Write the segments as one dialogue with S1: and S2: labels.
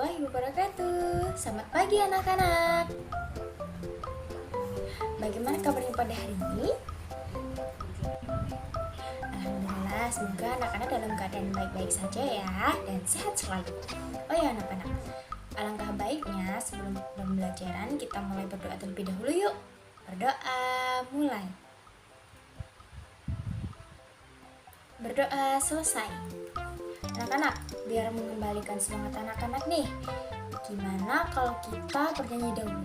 S1: warahmatullahi wabarakatuh. Selamat pagi anak-anak. Bagaimana kabarnya pada hari ini? Alhamdulillah, semoga anak-anak dalam keadaan baik-baik saja ya, dan sehat selalu. Oh ya anak-anak, alangkah baiknya sebelum pembelajaran kita mulai berdoa terlebih dahulu yuk. Berdoa mulai. Berdoa selesai. Anak-anak, biar mengembalikan semangat anak-anak nih, gimana kalau kita bernyanyi dahulu?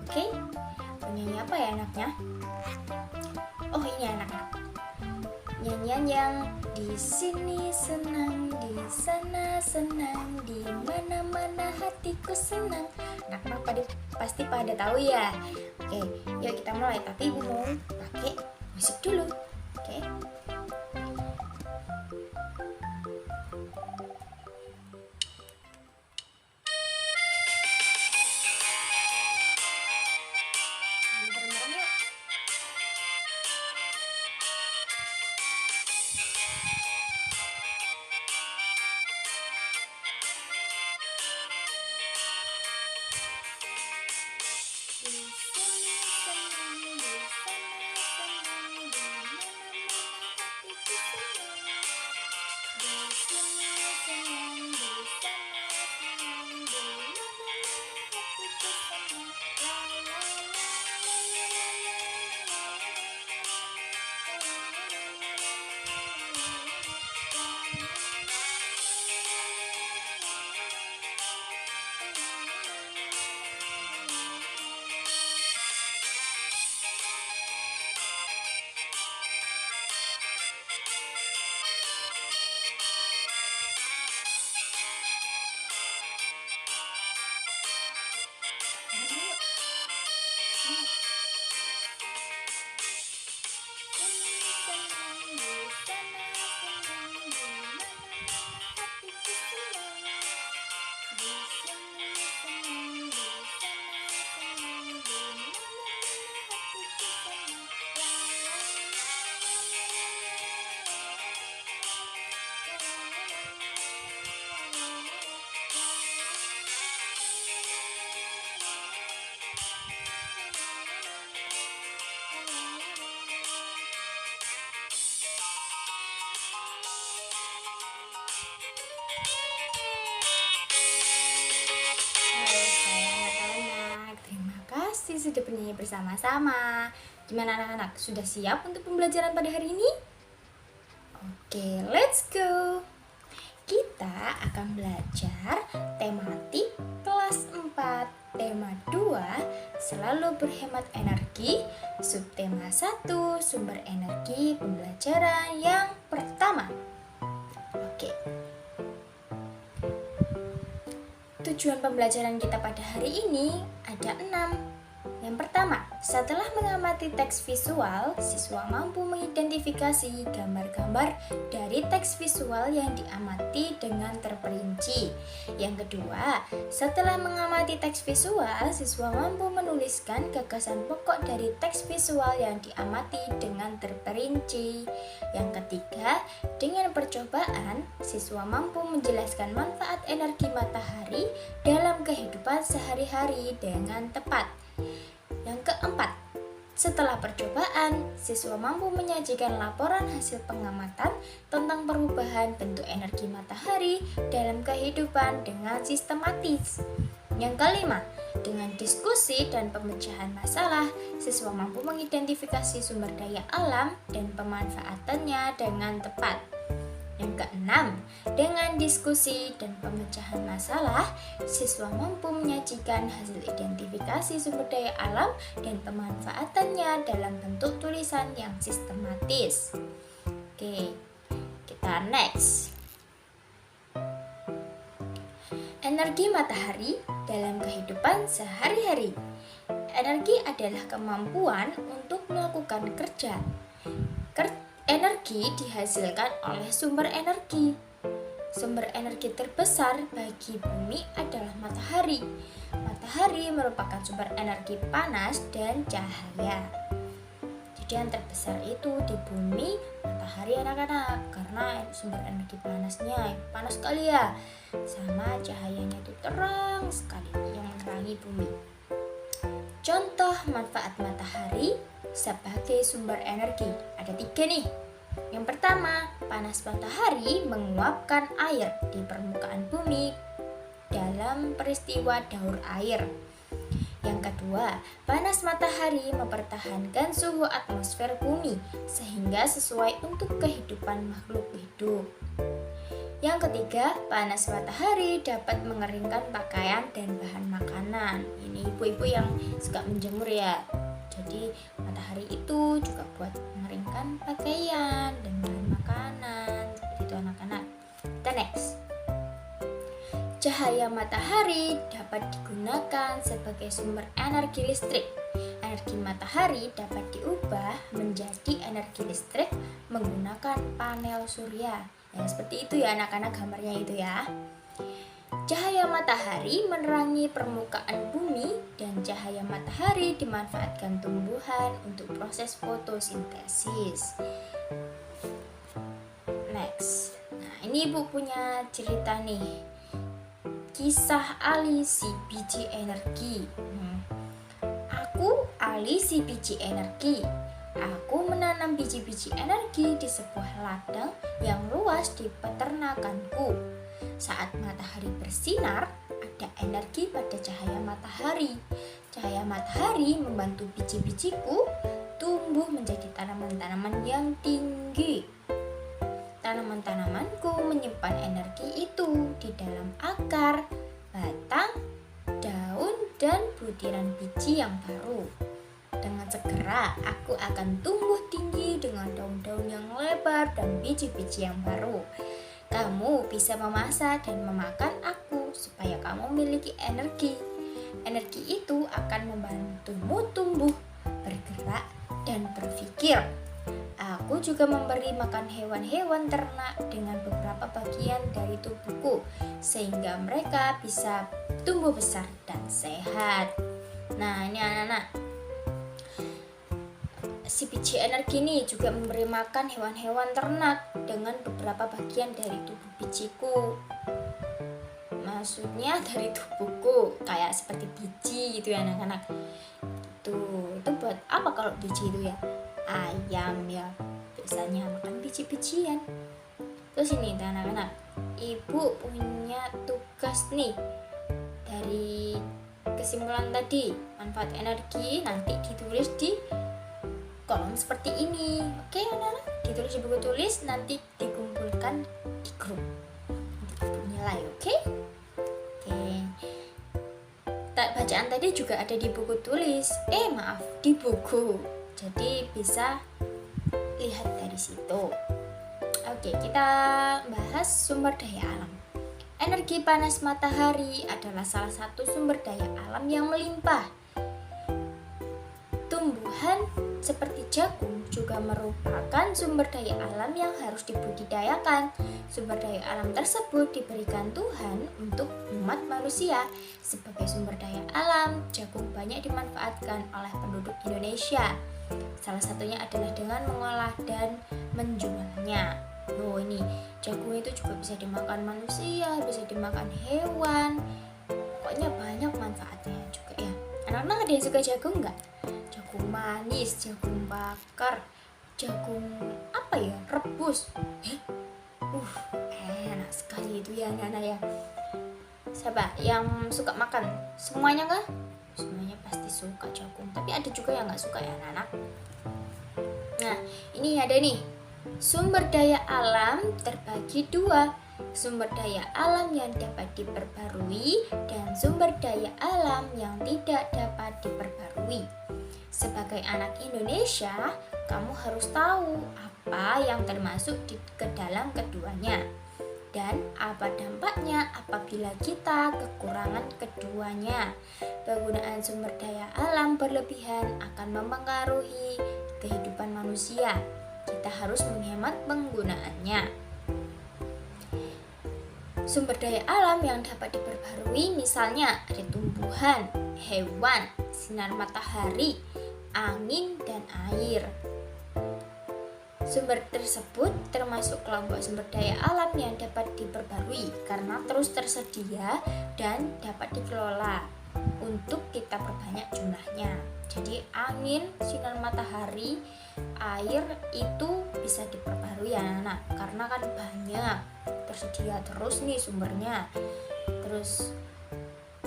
S1: Oke? Bernyanyi apa ya anaknya? Oh ini anak-anak, nyanyian yang di sini senang, di sana senang, di mana-mana hatiku senang. Anak-anak pasti pada tahu ya. Oke, yuk kita mulai. Tapi ibu mau pakai musik dulu. Oke? Sudah bernyanyi bersama-sama. Gimana anak-anak? Sudah siap untuk pembelajaran pada hari ini? Oke, let's go. Kita akan belajar tematik kelas 4. Tema 2, selalu berhemat energi. Subtema 1, sumber energi pembelajaran yang pertama. Oke. Tujuan pembelajaran kita pada hari ini ada 6. Yang pertama, setelah mengamati teks visual, siswa mampu mengidentifikasi gambar-gambar dari teks visual yang diamati dengan terperinci. Yang kedua, setelah mengamati teks visual, siswa mampu menuliskan gagasan pokok dari teks visual yang diamati dengan terperinci. Yang ketiga, dengan percobaan, siswa mampu menjelaskan manfaat energi matahari dalam kehidupan sehari-hari dengan tepat. Yang keempat, setelah percobaan, siswa mampu menyajikan laporan hasil pengamatan tentang perubahan bentuk energi matahari dalam kehidupan dengan sistematis. Yang kelima, dengan diskusi dan pemecahan masalah, siswa mampu mengidentifikasi sumber daya alam dan pemanfaatannya dengan tepat. Yang keenam, dengan diskusi dan pemecahan masalah, siswa mampu menyajikan hasil identifikasi sumber daya alam dan pemanfaatannya dalam bentuk tulisan yang sistematis. Oke, kita next. Energi matahari dalam kehidupan sehari-hari. Energi adalah kemampuan untuk melakukan kerja. Energi dihasilkan oleh sumber energi. Sumber energi terbesar bagi bumi adalah matahari. Matahari merupakan sumber energi panas dan cahaya. Jadi Kemudian terbesar itu di bumi matahari anak-anak, karena sumber energi panasnya panas sekali ya, sama cahayanya itu terang sekali yang menerangi bumi. Contoh manfaat matahari sebagai sumber energi ada 3 nih. Yang pertama, panas matahari menguapkan air di permukaan bumi dalam peristiwa daur air. Yang kedua, panas matahari mempertahankan suhu atmosfer bumi sehingga sesuai untuk kehidupan makhluk hidup. Yang ketiga, panas matahari dapat mengeringkan pakaian dan bahan makanan. Ini ibu-ibu yang suka menjemur ya. Jadi matahari itu juga buat mengeringkan pakaian dan bahan makanan. Seperti itu anak-anak. Kita next. Cahaya matahari dapat digunakan sebagai sumber energi listrik. Energi matahari dapat diubah menjadi energi listrik menggunakan panel surya. Ya, seperti itu ya anak-anak gambarnya itu ya. Cahaya matahari menerangi permukaan bumi dan cahaya matahari dimanfaatkan tumbuhan untuk proses fotosintesis. Next. Nah, ini ibu punya cerita nih. Kisah Ali si biji energi. Aku Ali si biji energi. Aku menanam biji-biji energi di sebuah ladang yang luas di peternakanku. Saat matahari bersinar, ada energi pada cahaya matahari. Cahaya matahari membantu biji-bijiku tumbuh menjadi tanaman-tanaman yang tinggi. Tanaman-tanamanku menyimpan energi itu di dalam akar, batang, daun, dan butiran biji yang baru. Dengan segera, aku akan tumbuh tinggi dengan daun-daun yang lebar dan biji-biji yang baru. Kamu bisa memasak dan memakan aku supaya kamu memiliki energi. Energi itu akan membantumu tumbuh, bergerak, dan berpikir. Aku juga memberi makan hewan-hewan ternak dengan beberapa bagian dari tubuhku sehingga mereka bisa tumbuh besar dan sehat. Nah, ini anak-anak, si biji energi ini juga memberi makan hewan-hewan ternak dengan beberapa bagian dari tubuh bijiku. Maksudnya dari tubuhku, kayak seperti biji gitu ya anak-anak. Itu buat apa kalau biji itu ya? Ayam ya, biasanya makan biji-bijian. Terus ini anak-anak, ibu punya tugas nih dari kesimpulan tadi. Manfaat energi nanti ditulis di kolom seperti ini. Oke anak-anak, ditulis di buku tulis, nanti dikumpulkan di grup, nanti ibu nilai. Oke. Bacaan tadi juga ada di buku tulis. Di buku. Jadi bisa lihat dari situ. Oke, kita bahas sumber daya alam. Energi panas matahari adalah salah satu sumber daya alam yang melimpah. Tumbuhan seperti jagung juga merupakan sumber daya alam yang harus dibudidayakan. Sumber daya alam tersebut diberikan Tuhan untuk umat manusia. Sebagai sumber daya alam, jagung banyak dimanfaatkan oleh penduduk Indonesia. Salah satunya adalah dengan mengolah dan menjualnya. Ini jagung itu juga bisa dimakan manusia, bisa dimakan hewan. Pokoknya banyak manfaatnya juga ya. Anak-anak ada yang suka jagung nggak? Jagung manis, jagung bakar, jagung rebus. Enak sekali itu ya anak-anak ya. Siapa yang suka makan? Semuanya kah? Semuanya pasti suka jagung, tapi ada juga yang nggak suka ya anak-anak. Nah, ini ada nih, sumber daya alam terbagi 2, sumber daya alam yang dapat diperbarui dan sumber daya alam yang tidak dapat diperbarui. Sebagai anak Indonesia, kamu harus tahu apa yang termasuk ke dalam keduanya dan apa dampaknya apabila kita kekurangan keduanya. Penggunaan sumber daya alam berlebihan akan mempengaruhi kehidupan manusia. Kita harus menghemat penggunaannya. Sumber daya alam yang dapat diperbarui misalnya ada tumbuhan, hewan, sinar matahari, angin, dan air. Sumber tersebut termasuk kelompok sumber daya alam yang dapat diperbarui karena terus tersedia dan dapat dikelola untuk kita perbanyak jumlahnya. Jadi angin, sinar matahari, air itu bisa diperbarui ya anak, karena kan banyak tersedia terus nih sumbernya, terus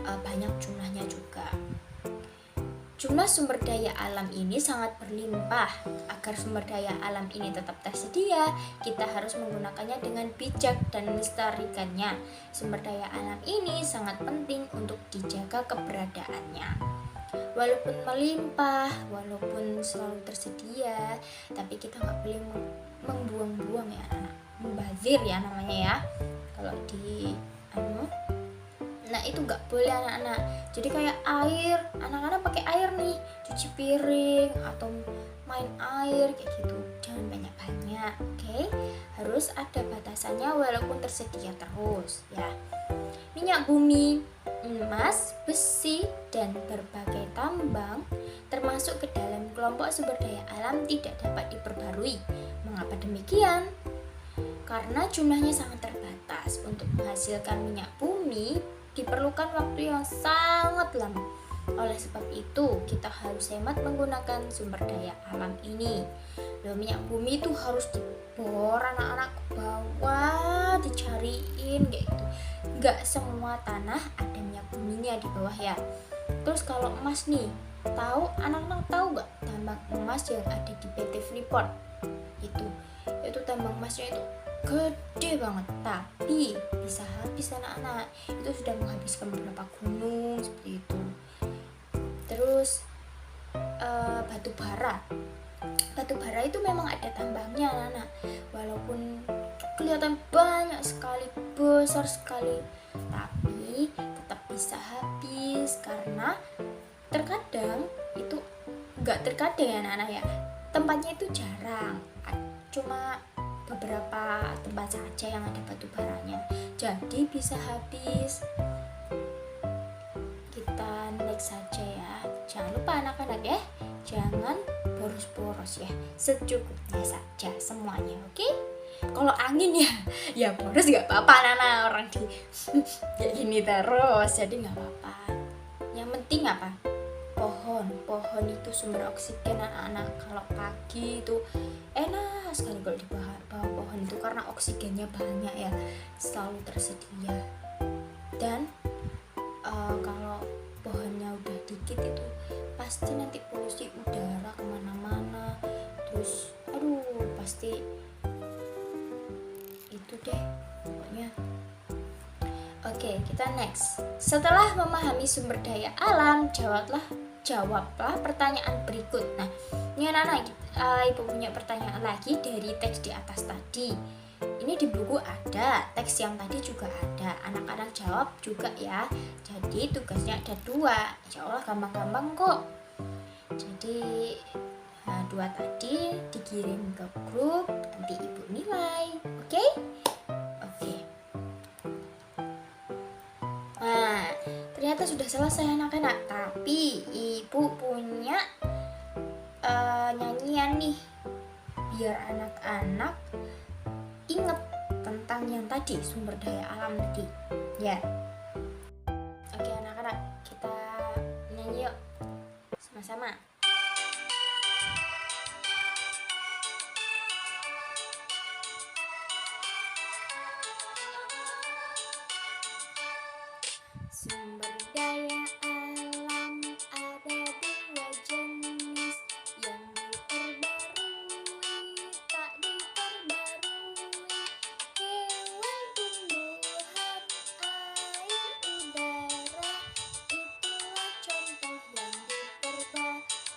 S1: banyak jumlahnya juga. Jumlah sumber daya alam ini sangat berlimpah. Agar sumber daya alam ini tetap tersedia, kita harus menggunakannya dengan bijak dan melestarikannya. Sumber daya alam ini sangat penting untuk dijaga keberadaannya. Walaupun melimpah, walaupun selalu tersedia, tapi kita nggak boleh membuang-buang ya anak. Membazir ya namanya ya. Kalau di nah itu nggak boleh anak-anak. Jadi kayak air, anak-anak pakai air nih, cuci piring atau main air kayak gitu, jangan banyak-banyak, oke? Harus ada batasannya walaupun tersedia terus ya. Minyak bumi, emas, besi, dan berbagai tambang termasuk ke dalam kelompok sumber daya alam tidak dapat diperbarui. Mengapa demikian? Karena jumlahnya sangat terbatas. Untuk menghasilkan minyak bumi diperlukan waktu yang sangat lama. Oleh sebab itu, kita harus hemat menggunakan sumber daya alam ini. Minyak bumi itu harus dibor anak-anak ke bawah, dicariin kayak gitu. Nggak semua tanah ada minyak buminya di bawah ya. Terus kalau emas nih, anak-anak tahu nggak tambang emas yang ada di PT Freeport? Itu tambang emasnya itu gede banget, tapi bisa habis anak-anak. Itu sudah menghabiskan beberapa gunung seperti itu. Terus batu bara itu memang ada tambangnya anak-anak, walaupun kelihatan banyak sekali, besar sekali, tapi tetap bisa habis karena terkadang itu ya anak-anak ya, tempatnya itu jarang, cuma beberapa tempat saja yang ada batu baranya, jadi bisa habis. Kita next saja ya. Jangan lupa anak-anak ya, jangan boros-boros ya, secukupnya saja semuanya, oke? Kalau angin ya boros nggak apa-apa anak-anak, orang di kayak gini terus, jadi nggak apa-apa. Yang penting apa? Pohon itu sumber oksigen anak-anak. Kalau pagi itu enak sekali kalau di bawah pohon itu karena oksigennya banyak ya, selalu tersedia. Dan kalau pohonnya udah dikit itu pasti nanti polusi udara kemana-mana, terus pasti itu deh pokoknya. Oke, kita next. Setelah memahami sumber daya alam, jawablah pertanyaan berikut. Nah, ini anak-anak, ibu punya pertanyaan lagi dari teks di atas tadi. Ini di buku ada, teks yang tadi juga ada. Anak-anak jawab juga ya. Jadi tugasnya ada 2. Insya Allah gampang-gampang kok. Jadi 2 tadi dikirim ke grup, nanti ibu nilai. Oke? Nah, ternyata sudah selesai anak-anak. Tapi ibu punya nyanyian nih, biar anak-anak ingat tentang yang tadi, sumber daya alam tadi ya. Oke anak-anak, kita nyanyi yuk sama-sama. Sumber daya alam ada 2 jenis, yang diperbarui tak diperbarui. Hewan, tumbuhan, air, udara, itulah contoh yang diperbarui.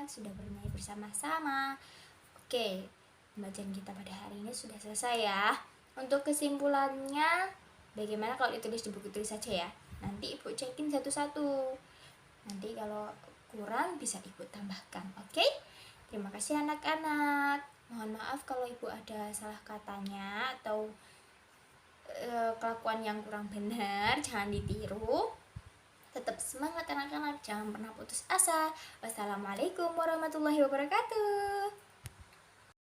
S1: sudah bernyanyi bersama-sama. Oke, pembelajaran kita pada hari ini sudah selesai ya. Untuk kesimpulannya, bagaimana kalau ditulis di buku tulis saja ya? Nanti Ibu cekin satu-satu. Nanti kalau kurang bisa Ibu tambahkan, oke? Terima kasih anak-anak. Mohon maaf kalau Ibu ada salah katanya atau kelakuan yang kurang benar, jangan ditiru. Tetap semangat anak-anak, jangan pernah putus asa. Wassalamualaikum warahmatullahi wabarakatuh.